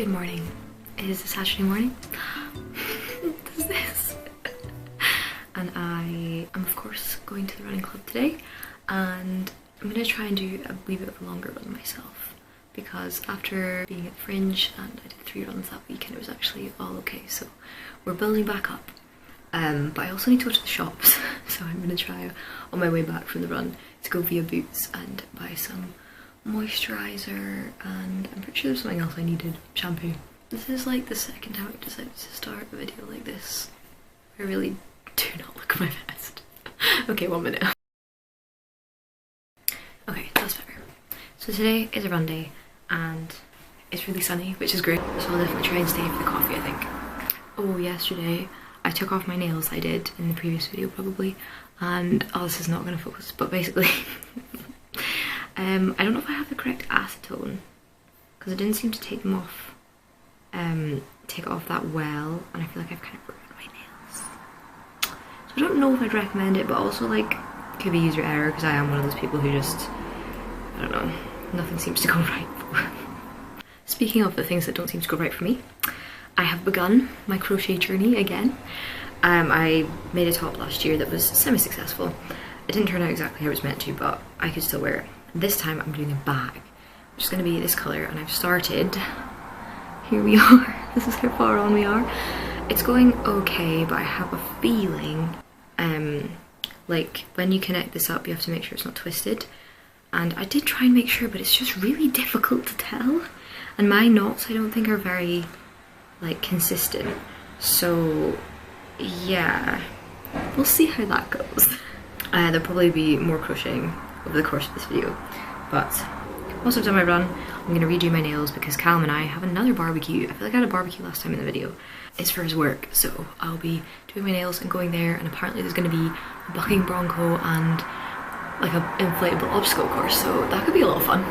Good morning. It is a Saturday morning. What is this? And I am of course going to the running club today, and I'm going to try and do a wee bit of a longer run myself, because after being at Fringe and I did 3 runs that week and it was actually all okay, so we're building back up. But I also need to go to the shops, so I'm going to try on my way back from the run to go via Boots and buy some moisturiser, and I'm pretty sure there's something else I needed. Shampoo. This is like the second time I've decided to start a video like this. I really do not look my best. Okay, 1 minute. Okay, that's better. So today is a run day and it's really sunny, which is great, so I'll definitely try and stay for the coffee, I think. Oh, yesterday I took off my nails, I did in the previous video probably, and oh, this is not going to focus, but basically I don't know if I have the correct acetone, because I didn't seem to take them off, take it off that well, and I feel like I've kind of ruined my nails. So I don't know if I'd recommend it, but also like, could be user error, because I am one of those people who just, I don't know, nothing seems to go right for. Speaking of the things that don't seem to go right for me, I have begun my crochet journey again. I made a top last year that was semi-successful. It didn't turn out exactly how it was meant to, but I could still wear it. This time I'm doing a bag, which is going to be this colour, and I've started. Here we are. This is how far on we are. It's going okay, but I have a feeling like when you connect this up you have to make sure it's not twisted, and I did try and make sure, but it's just really difficult to tell, and my knots I don't think are very like consistent, so yeah, we'll see how that goes. There'll probably be more crocheting over the course of this video, but once I've done my run I'm going to redo my nails because Callum and I have another barbecue. I feel like I had a barbecue last time in the video. It's for his work, so I'll be doing my nails and going there, and apparently there's going to be a bucking bronco and like an inflatable obstacle course, so that could be a lot of fun.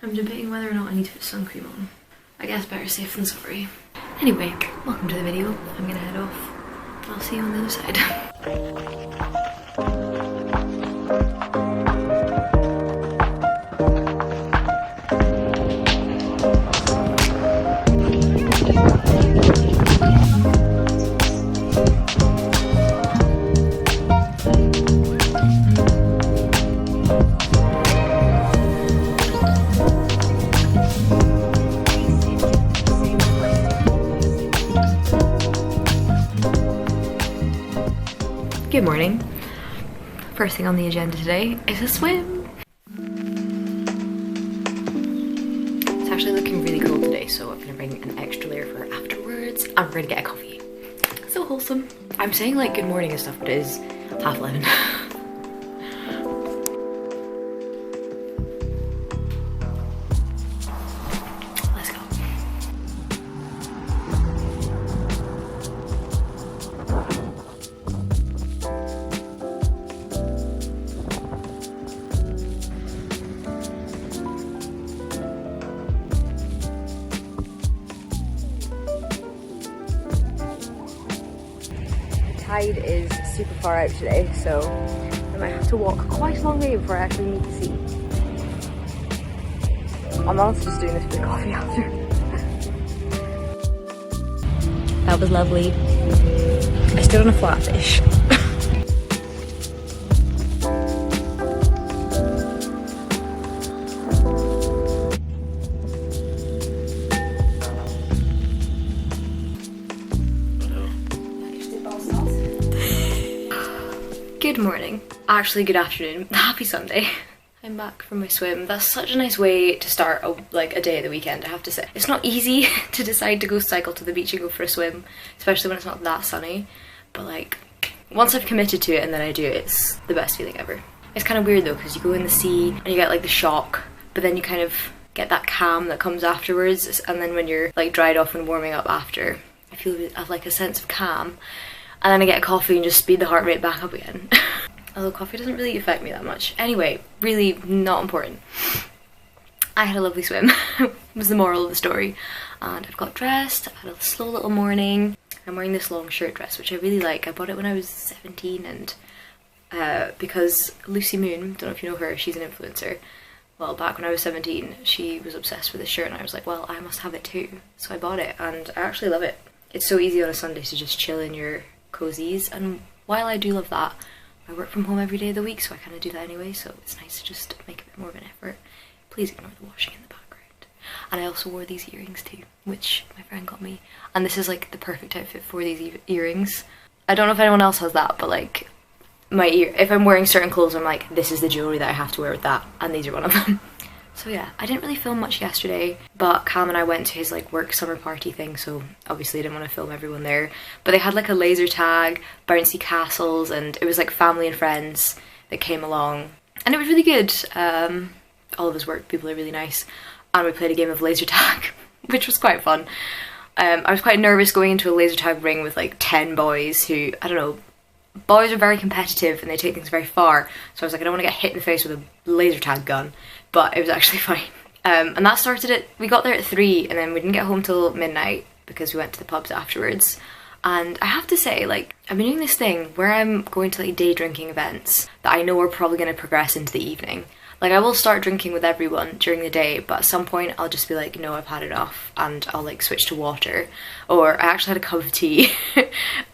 I'm debating whether or not I need to put sun cream on. I guess better safe than sorry. Anyway, welcome to the video. I'm going to head off and I'll see you on the other side. Good morning. First thing on the agenda today is a swim. It's actually looking really cold today, so I'm gonna bring an extra layer for afterwards, and we're gonna get a coffee. So wholesome. I'm saying like good morning and stuff, but it is 11:30. Tide is super far out today, so I might have to walk quite a long way before I actually meet the sea. I'm honestly just doing this for the coffee after. That was lovely. I stood on a flatfish. Good morning. Actually, good afternoon. Happy Sunday. I'm back from my swim. That's such a nice way to start a day at the weekend, I have to say. It's not easy to decide to go cycle to the beach and go for a swim, especially when it's not that sunny. But like, once I've committed to it and then I do it, it's the best feeling ever. It's kind of weird though, because you go in the sea and you get like the shock, but then you kind of get that calm that comes afterwards, and then when you're like dried off and warming up after, I feel like a sense of calm. And then I get a coffee and just speed the heart rate back up again. Although coffee doesn't really affect me that much. Anyway, really not important. I had a lovely swim, was the moral of the story. And I've got dressed, I've had a slow little morning. I'm wearing this long shirt dress, which I really like. I bought it when I was 17, and because Lucy Moon, don't know if you know her, she's an influencer, well, back when I was 17, she was obsessed with this shirt and I was like, well, I must have it too. So I bought it and I actually love it. It's so easy on a Sunday to just chill in your cozies, and while I do love that, I work from home every day of the week, so I kind of do that anyway, so it's nice to just make a bit more of an effort. Please ignore the washing in the background. And I also wore these earrings too, which my friend got me, and this is like the perfect outfit for these earrings. I don't know if anyone else has that, but like if I'm wearing certain clothes, I'm like, this is the jewellery that I have to wear with that, and these are one of them. So yeah, I didn't really film much yesterday, but Cam and I went to his like work summer party thing, so obviously I didn't want to film everyone there. But they had like a laser tag, bouncy castles, and it was like family and friends that came along, and it was really good. All of his work people are really nice, and we played a game of laser tag, which was quite fun. I was quite nervous going into a laser tag ring with like 10 boys who, I don't know, boys are very competitive and they take things very far, so I was like, I don't want to get hit in the face with a laser tag gun, but it was actually fine. And that started we got there at 3 and then we didn't get home till midnight because we went to the pubs afterwards. And I have to say, like, I've been doing this thing where I'm going to like day drinking events that I know are probably going to progress into the evening. Like, I will start drinking with everyone during the day, but at some point I'll just be like, no, I've had enough, and I'll like switch to water. Or I actually had a cup of tea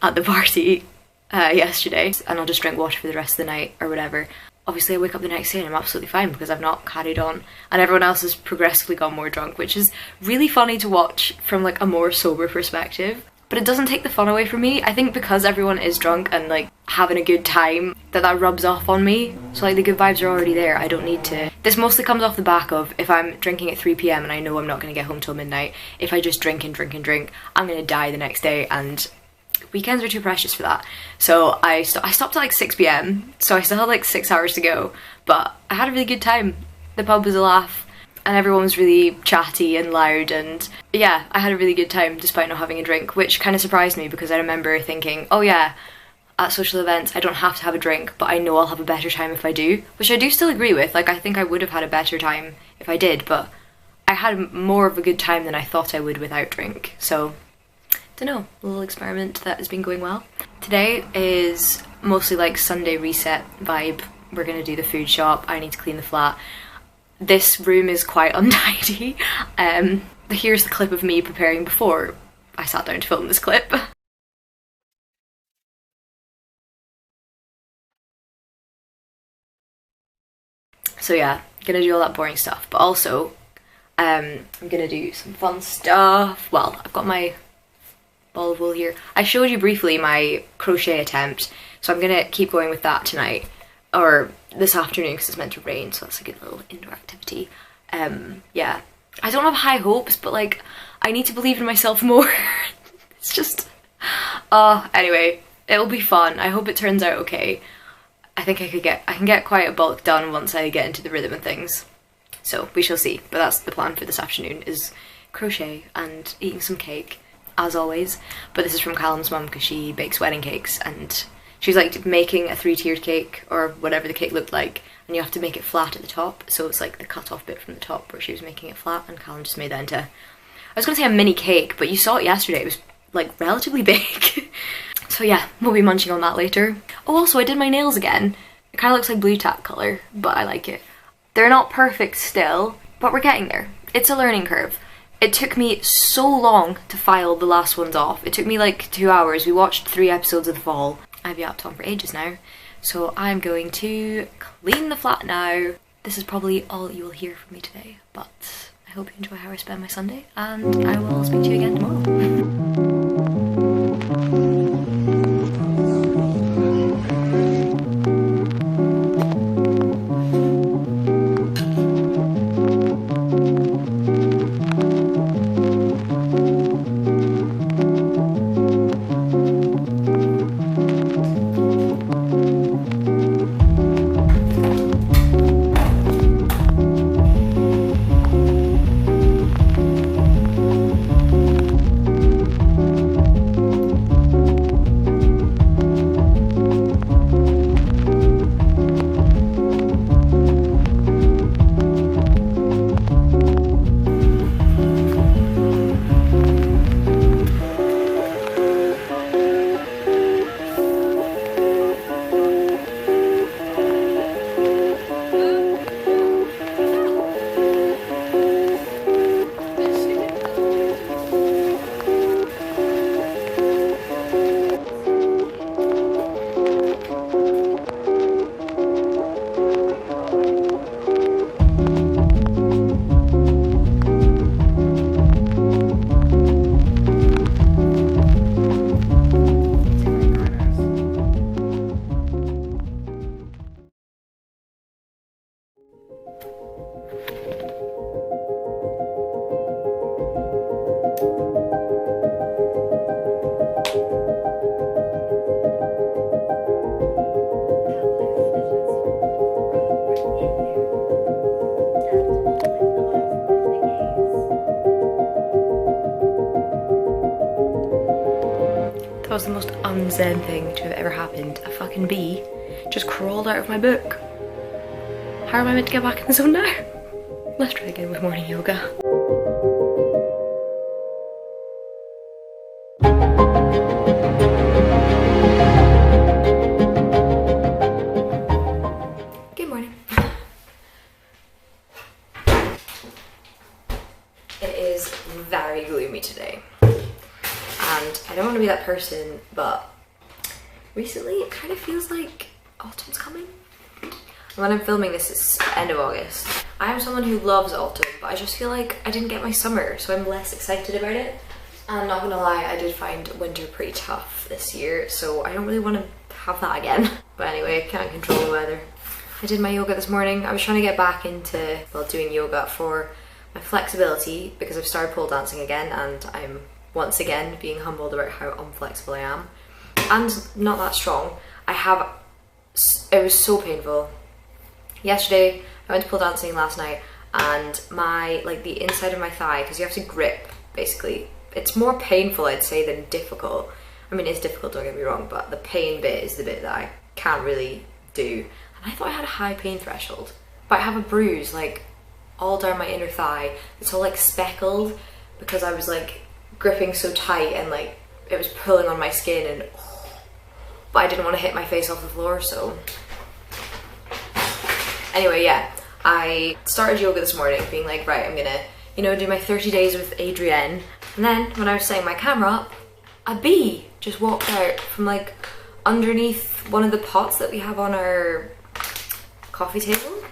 at the party yesterday, and I'll just drink water for the rest of the night or whatever. Obviously I wake up the next day and I'm absolutely fine because I've not carried on, and everyone else has progressively gone more drunk, which is really funny to watch from like a more sober perspective. But it doesn't take the fun away from me. I think because everyone is drunk and like having a good time, that rubs off on me. So like the good vibes are already there. I don't need to. This mostly comes off the back of if I'm drinking at 3 PM and I know I'm not going to get home till midnight. If I just drink and drink and drink, I'm going to die the next day, and weekends are too precious for that. So I stopped at like 6 PM, so I still had like 6 hours to go, but I had a really good time. The pub was a laugh and everyone was really chatty and loud, and yeah, I had a really good time despite not having a drink, which kind of surprised me because I remember thinking, oh yeah, at social events I don't have to have a drink, but I know I'll have a better time if I do, which I do still agree with. Like, I think I would have had a better time if I did, but I had more of a good time than I thought I would without drink. So don't know, a little experiment that has been going well. Today is mostly like Sunday reset vibe. We're gonna do the food shop, I need to clean the flat. This room is quite untidy. Here's the clip of me preparing before I sat down to film this clip. So yeah, gonna do all that boring stuff, but also I'm gonna do some fun stuff. Well, I've got my ball of wool here. I showed you briefly my crochet attempt, so I'm gonna keep going with that tonight, or this afternoon because it's meant to rain, so that's a good little indoor activity. Yeah, I don't have high hopes, but like, I need to believe in myself more. It's just, anyway, it'll be fun. I hope it turns out okay. I think I can get quite a bulk done once I get into the rhythm of things. So we shall see, but that's the plan for this afternoon, is crochet and eating some cake, as always. But this is from Callum's mum because she bakes wedding cakes, and she's like making a 3-tiered cake, or whatever the cake looked like, and you have to make it flat at the top, so it's like the cut off bit from the top where she was making it flat, and Callum just made that into, I was gonna say a mini cake, but you saw it yesterday, it was like relatively big. So yeah, we'll be munching on that later. Oh, also I did my nails again. It kind of looks like blue tack colour, but I like it. They're not perfect still, but we're getting there. It's a learning curve. It took me so long to file the last ones off. It took me like 2 hours. We watched 3 episodes of The Fall. I've yapped on for ages now. So I'm going to clean the flat now. This is probably all you will hear from me today, but I hope you enjoy how I spend my Sunday, and I will speak to you again tomorrow. That was the most unzen thing to have ever happened. A fucking bee just crawled out of my book. How am I meant to get back in the zone now? Let's try again with morning yoga. Good morning. It is very gloomy today. And I don't want to be that person, but recently it kind of feels like autumn's coming. When I'm filming this, it's end of August. I am someone who loves autumn, but I just feel like I didn't get my summer, so I'm less excited about it. And I'm not gonna lie, I did find winter pretty tough this year, so I don't really want to have that again. But anyway, I can't control the weather. I did my yoga this morning. I was trying to get back into, well, doing yoga for my flexibility because I've started pole dancing again, and I'm once again being humbled about how unflexible I am. And not that strong. It was so painful. Yesterday, I went to pole dancing last night, and the inside of my thigh, because you have to grip, basically. It's more painful, I'd say, than difficult. I mean, it's difficult, don't get me wrong, but the pain bit is the bit that I can't really do. And I thought I had a high pain threshold, but I have a bruise, like, all down my inner thigh. It's all, like, speckled, because I was, like, gripping so tight, and, like, it was pulling on my skin, and but I didn't want to hit my face off the floor, so... Anyway, yeah, I started yoga this morning being like, right, I'm gonna, you know, do my 30 days with Adrienne. And then when I was setting my camera up, a bee just walked out from like underneath one of the pots that we have on our coffee table,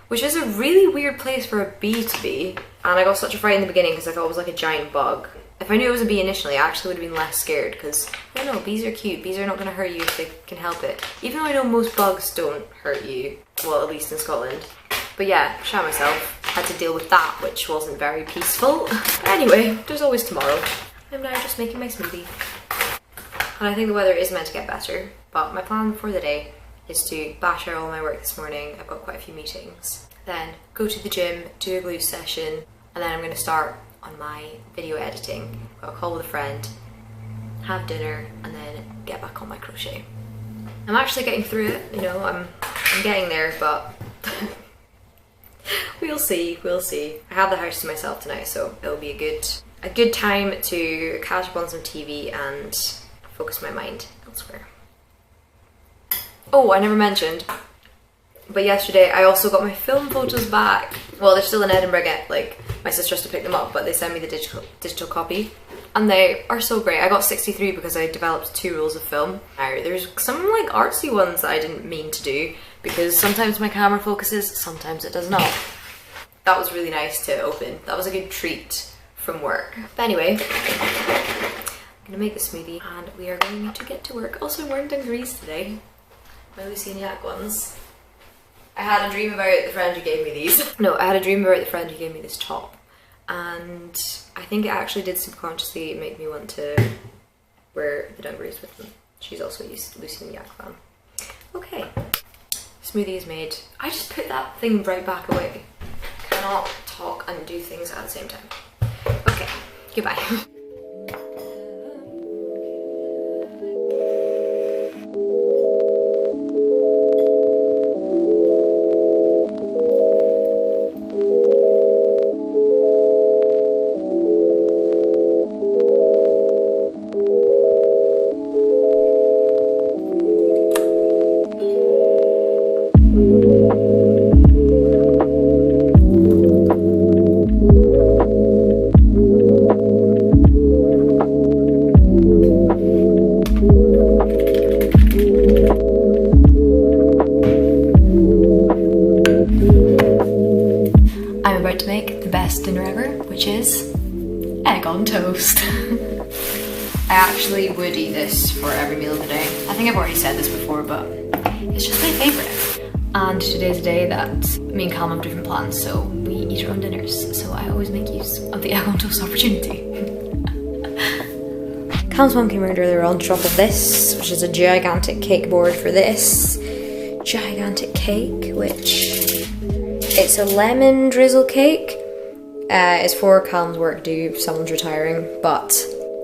which is a really weird place for a bee to be. And I got such a fright in the beginning because I thought it was like a giant bug. If I knew it was a bee initially, I actually would have been less scared because, I don't know, bees are cute. Bees are not going to hurt you if they can help it. Even though I know most bugs don't hurt you, well, at least in Scotland. But yeah, shout myself. Had to deal with that, which wasn't very peaceful. But anyway, there's always tomorrow. I'm now just making my smoothie. And I think the weather is meant to get better, but my plan for the day is to bash out all my work this morning. I've got quite a few meetings. Then go to the gym, do a glue session, and then I'm going to start on my video editing. Got a call with a friend, have dinner, and then get back on my crochet. I'm actually getting through it, you know, I'm getting there, but we'll see. I have the house to myself tonight, so it'll be a good time to catch up on some TV and focus my mind elsewhere. Oh, I never mentioned, but yesterday I also got my film photos back. Well, they're still in Edinburgh, like my sister has to pick them up, but they sent me the digital copy. And they are so great. I got 63 because I developed 2 rules of film. Now, there's some like artsy ones that I didn't mean to do because sometimes my camera focuses, sometimes it does not. That was really nice to open. That was a good treat from work. But anyway, I'm gonna make the smoothie and we are going to get to work. Also, I'm wearing dungarees today. My Lucy and Yak ones. I had a dream about the friend who gave me these. No, I had a dream about the friend who gave me this top. And I think it actually did subconsciously make me want to wear the dungarees with them. She's also a Lucy and Yak fan. Okay, smoothie is made. I just put that thing right back away. Cannot talk and do things at the same time. Okay, goodbye. Dinner ever, which is egg on toast. I actually would eat this for every meal of the day. I think I've already said this before, but it's just my favourite. And today's a day that me and Callum have different plans, so we eat our own dinners. So I always make use of the egg on toast opportunity. Callum's mum came around earlier on to drop off this, which is a gigantic cake board for this gigantic cake, which It's a lemon drizzle cake. It's for Callum's work due if someone's retiring, but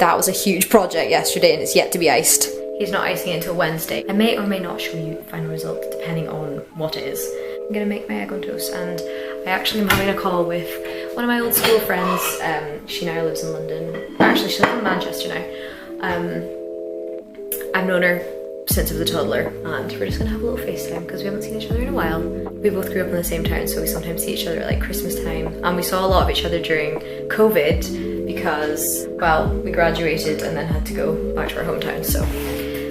that was a huge project yesterday and it's yet to be iced. He's not icing it until Wednesday. I may or may not show you the final result depending on what it is. I'm gonna make my egg on toast, and I actually am having a call with one of my old school friends. She now lives in London. Actually, she lives in Manchester now. I've known her since I was a toddler, and we're just gonna have a little FaceTime because we haven't seen each other in a while. We both grew up in the same town, so we sometimes see each other at like Christmas time, and we saw a lot of each other during COVID because, well, we graduated and then had to go back to our hometown, so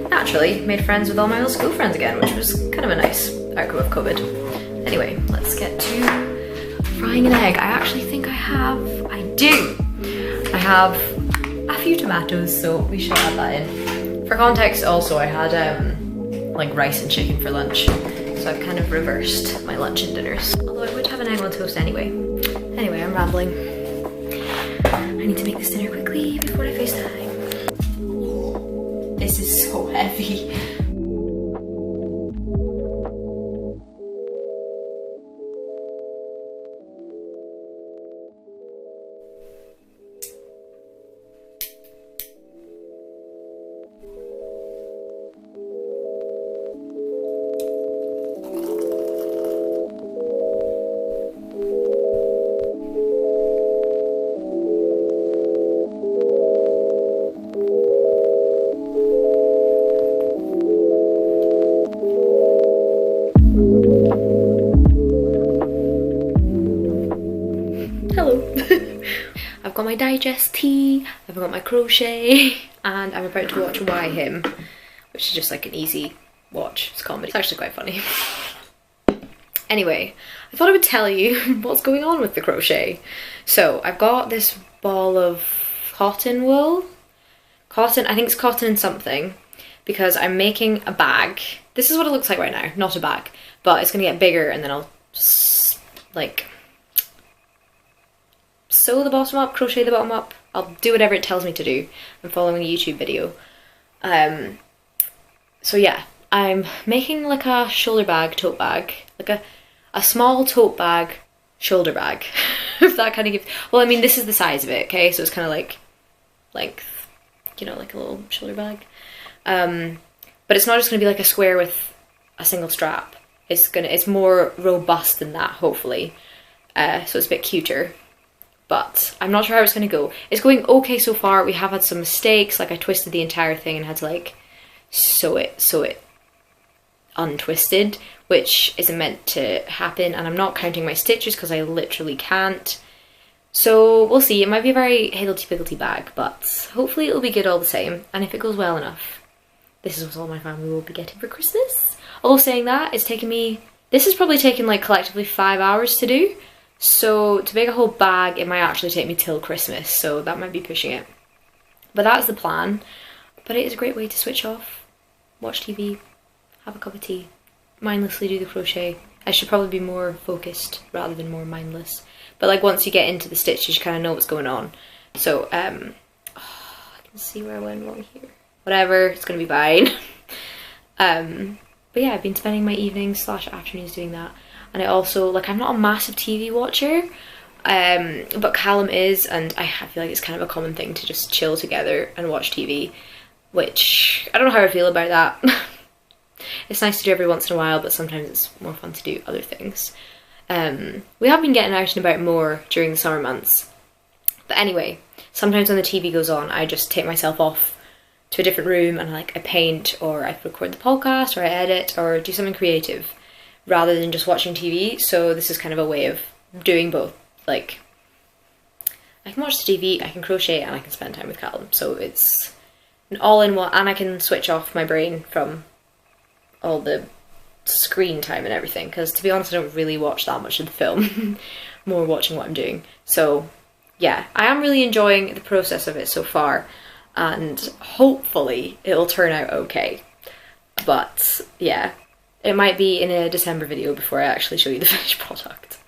naturally made friends with all my old school friends again, which was kind of a nice outcome of COVID. Anyway, let's get to frying an egg. I actually think I have a few tomatoes, so we should add that in. For context also, I had like rice and chicken for lunch, so I've kind of reversed my lunch and dinners. Although I would have an egg on toast anyway. Anyway, I'm rambling. I need to make this dinner quickly before I FaceTime. This is so heavy. I've got my digest tea, I've got my crochet, and I'm about to watch Why Him, which is just like an easy watch. It's comedy. It's actually quite funny. Anyway, I thought I would tell you what's going on with the crochet. So I've got this ball of cotton wool. Cotton, I think it's cotton and something, because I'm making a bag. This is what it looks like right now, not a bag, but it's gonna get bigger and then I'll just like sew the bottom up, crochet the bottom up. I'll do whatever it tells me to do. I'm following a YouTube video. So yeah, I'm making like a shoulder bag, tote bag, like a small tote bag, shoulder bag. If that kind of gives, well, I mean, this is the size of it, okay? So it's kind of like, you know, like a little shoulder bag. But it's not just gonna be like a square with a single strap. It's more robust than that, hopefully. So it's a bit cuter. But I'm not sure how it's going to go. It's going okay so far. We have had some mistakes, like I twisted the entire thing and had to like sew it untwisted, which isn't meant to happen, and I'm not counting my stitches because I literally can't. So we'll see. It might be a very higgledy-piggledy bag, but hopefully it'll be good all the same, and if it goes well enough, this is what all my family will be getting for Christmas. Although saying that, it's taken me, this has probably taken like collectively 5 hours to do. So to make a whole bag, it might actually take me till Christmas, so that might be pushing it. But that's the plan. But it is a great way to switch off, watch TV, have a cup of tea, mindlessly do the crochet. I should probably be more focused rather than more mindless. But like once you get into the stitches, you kind of know what's going on. So, I can see where I went wrong here. Whatever, it's going to be fine. But yeah, I've been spending my evenings / afternoons doing that. And I also, like, I'm not a massive TV watcher, but Callum is, and I feel like it's kind of a common thing to just chill together and watch TV, which I don't know how I feel about that. It's nice to do every once in a while, but sometimes it's more fun to do other things. We have been getting out and about more during the summer months. But anyway, sometimes when the TV goes on, I just take myself off to a different room and like I paint, or I record the podcast, or I edit, or do something creative, rather than just watching TV. So this is kind of a way of doing both. Like, I can watch the TV, I can crochet, and I can spend time with Callum. So it's an all-in-one, and I can switch off my brain from all the screen time and everything, because to be honest, I don't really watch that much of the film. More watching what I'm doing. So yeah, I am really enjoying the process of it so far, and hopefully it'll turn out okay. But yeah, it might be in a December video before I actually show you the finished product.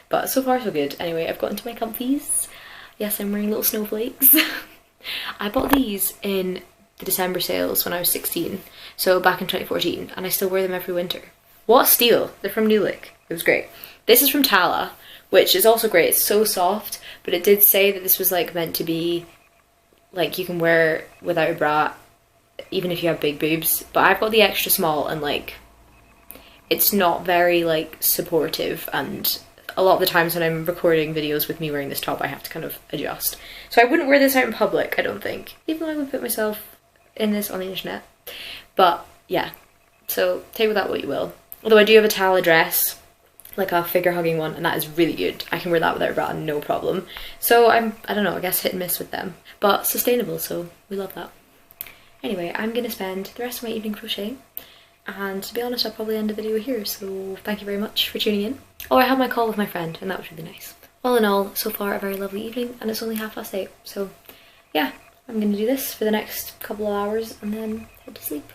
But so far so good. Anyway, I've got into my comfies. Yes, I'm wearing little snowflakes. I bought these in the December sales when I was 16, so back in 2014, and I still wear them every winter. What a steal! They're from New Look. It was great. This is from Tala, which is also great. It's so soft, but it did say that this was like meant to be like you can wear without a bra even if you have big boobs, but I've got the extra small and like it's not very like supportive, and a lot of the times when I'm recording videos with me wearing this top I have to kind of adjust. So I wouldn't wear this out in public, I don't think, even though I would put myself in this on the internet. But yeah, so take with that what you will. Although I do have a Tala dress, like a figure hugging one, and that is really good. I can wear that without a bra, no problem. So I don't know, I guess hit and miss with them, but sustainable, so we love that. Anyway, I'm gonna spend the rest of my evening crocheting, and to be honest I'll probably end the video here, so thank you very much for tuning in. Oh, I had my call with my friend and that was really nice. All in all, so far a very lovely evening, and it's only 8:30, so yeah, I'm gonna do this for the next couple of hours and then head to sleep.